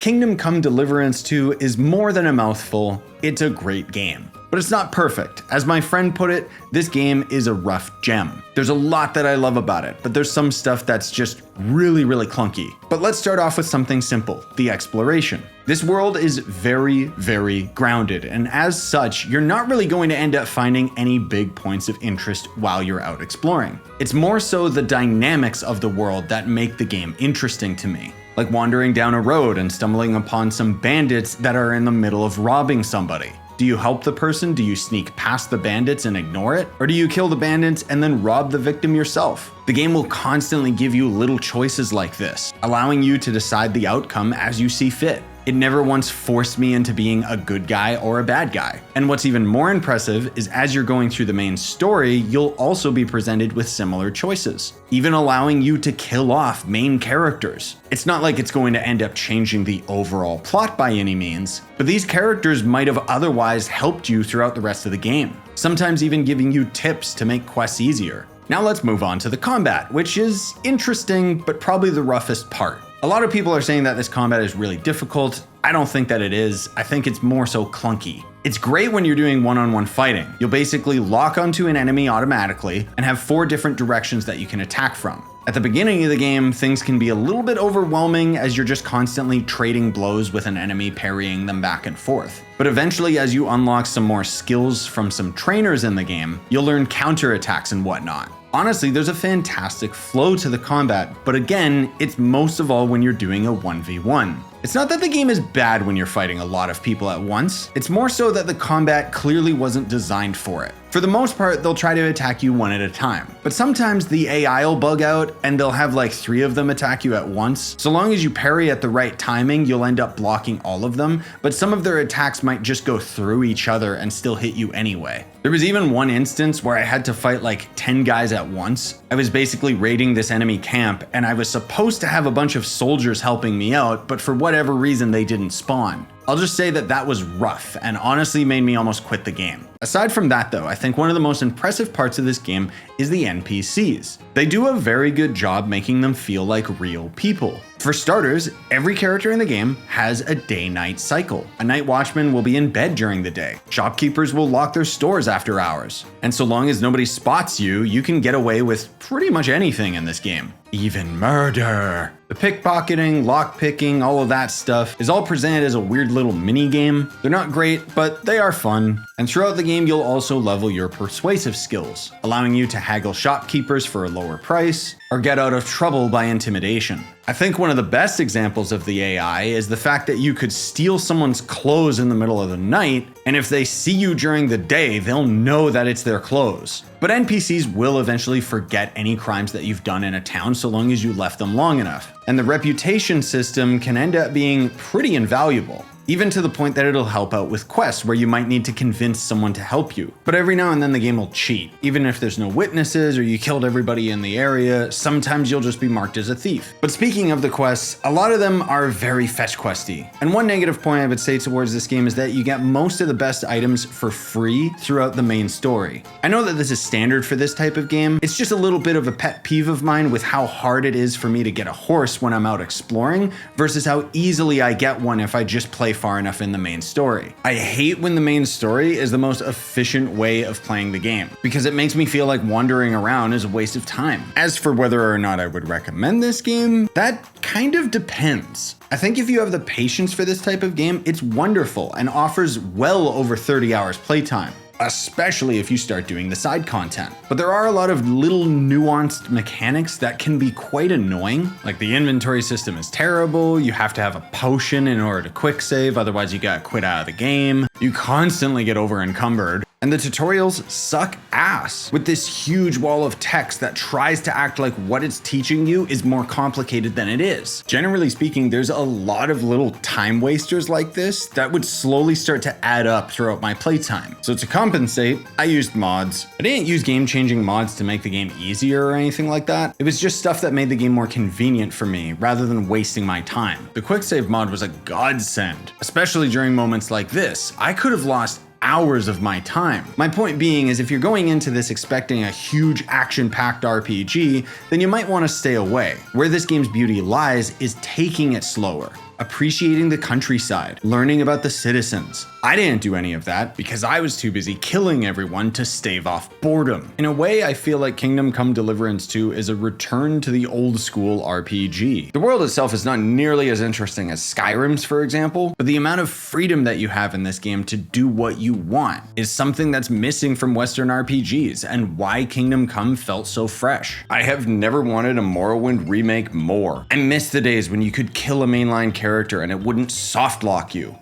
Kingdom Come Deliverance 2 is more than a mouthful, it's a great game. But it's not perfect. As my friend put it, this game is a rough gem. There's a lot that I love about it, but there's some stuff that's just really cluunky. But let's start off with something simple, the exploration. This world is very grounded, and as such, you're not really going to end up finding any big points of interest while you're out exploring. It's more so the dynamics of the world that make the game interesting to me. Like wandering down a road and stumbling upon some bandits that are in the middle of robbing somebody. Do you help the person? Do you sneak past the bandits and ignore it? Or do you kill the bandits and then rob the victim yourself? The game will constantly give you little choices like this, allowing you to decide the outcome as you see fit. It never once forced me into being a good guy or a bad guy. And what's even more impressive is as you're going through the main story, you'll also be presented with similar choices, even allowing you to kill off main characters. It's not like it's going to end up changing the overall plot by any means, but these characters might have otherwise helped you throughout the rest of the game, sometimes even giving you tips to make quests easier. Now let's move on to the combat, which is interesting, but probably the roughest part. A lot of people are saying that this combat is really difficult. I don't think that it is. I think it's more so clunky. It's great when you're doing one-on-one fighting. You'll basically lock onto an enemy automatically and have 4 different directions that you can attack from. At the beginning of the game, things can be a little bit overwhelming as you're just constantly trading blows with an enemy, parrying them back and forth. But eventually, as you unlock some more skills from some trainers in the game, you'll learn counterattacks and whatnot. Honestly, there's a fantastic flow to the combat, but again, it's most of all when you're doing a 1v1. It's not that the game is bad when you're fighting a lot of people at once, it's more so that the combat clearly wasn't designed for it. For the most part, they'll try to attack you one at a time, but sometimes the AI will bug out and they'll have like 3 of them attack you at once. So long as you parry at the right timing, you'll end up blocking all of them, but some of their attacks might just go through each other and still hit you anyway. There was even one instance where I had to fight like 10 guys at once. I was basically raiding this enemy camp and I was supposed to have a bunch of soldiers helping me out, but for whatever reason they didn't spawn. I'll just say that that was rough and honestly made me almost quit the game. Aside from that though, I think one of the most impressive parts of this game is the NPCs. They do a very good job making them feel like real people. For starters, every character in the game has a day-night cycle. A night watchman will be in bed during the day. Shopkeepers will lock their stores after hours. And so long as nobody spots you, you can get away with pretty much anything in this game. Even murder. The pickpocketing, lockpicking, all of that stuff is all presented as a weird little mini game. They're not great, but they are fun. And throughout the game, you'll also level your persuasive skills, allowing you to haggle shopkeepers for a lower price or get out of trouble by intimidation. I think one of the best examples of the AI is the fact that you could steal someone's clothes in the middle of the night, and if they see you during the day, they'll know that it's their clothes. But NPCs will eventually forget any crimes that you've done in a town so long as you left them long enough. And the reputation system can end up being pretty invaluable, even to the point that it'll help out with quests where you might need to convince someone to help you. But every now and then the game will cheat. Even if there's no witnesses or you killed everybody in the area, sometimes you'll just be marked as a thief. But speaking of the quests, a lot of them are very fetch questy. And one negative point I would say towards this game is that you get most of the best items for free throughout the main story. I know that this is standard for this type of game. It's just a little bit of a pet peeve of mine with how hard it is for me to get a horse when I'm out exploring versus how easily I get one if I just play far enough in the main story. I hate when the main story is the most efficient way of playing the game because it makes me feel like wandering around is a waste of time. As for whether or not I would recommend this game, that kind of depends. I think if you have the patience for this type of game, it's wonderful and offers well over 30 hours playtime, especially if you start doing the side content. But there are a lot of little nuanced mechanics that can be quite annoying. Like the inventory system is terrible, you have to have a potion in order to quick save, otherwise you gotta quit out of the game. You constantly get over encumbered. And the tutorials suck ass, with this huge wall of text that tries to act like what it's teaching you is more complicated than it is. Generally speaking, there's a lot of little time wasters like this that would slowly start to add up throughout my playtime. So to compensate, I used mods. I didn't use game-changing mods to make the game easier or anything like that. It was just stuff that made the game more convenient for me rather than wasting my time. The quick save mod was a godsend, especially during moments like this. I could have lost hours of my time. My point being is if you're going into this expecting a huge action-packed RPG, then you might want to stay away. Where this game's beauty lies is taking it slower. appreciating the countryside, learning about the citizens. I didn't do any of that because I was too busy killing everyone to stave off boredom. In a way, I feel like Kingdom Come Deliverance 2 is a return to the old school RPG. The world itself is not nearly as interesting as Skyrim's, for example, but the amount of freedom that you have in this game to do what you want is something that's missing from Western RPGs and why Kingdom Come felt so fresh. I have never wanted a Morrowind remake more. I miss the days when you could kill a mainline character and it wouldn't softlock you.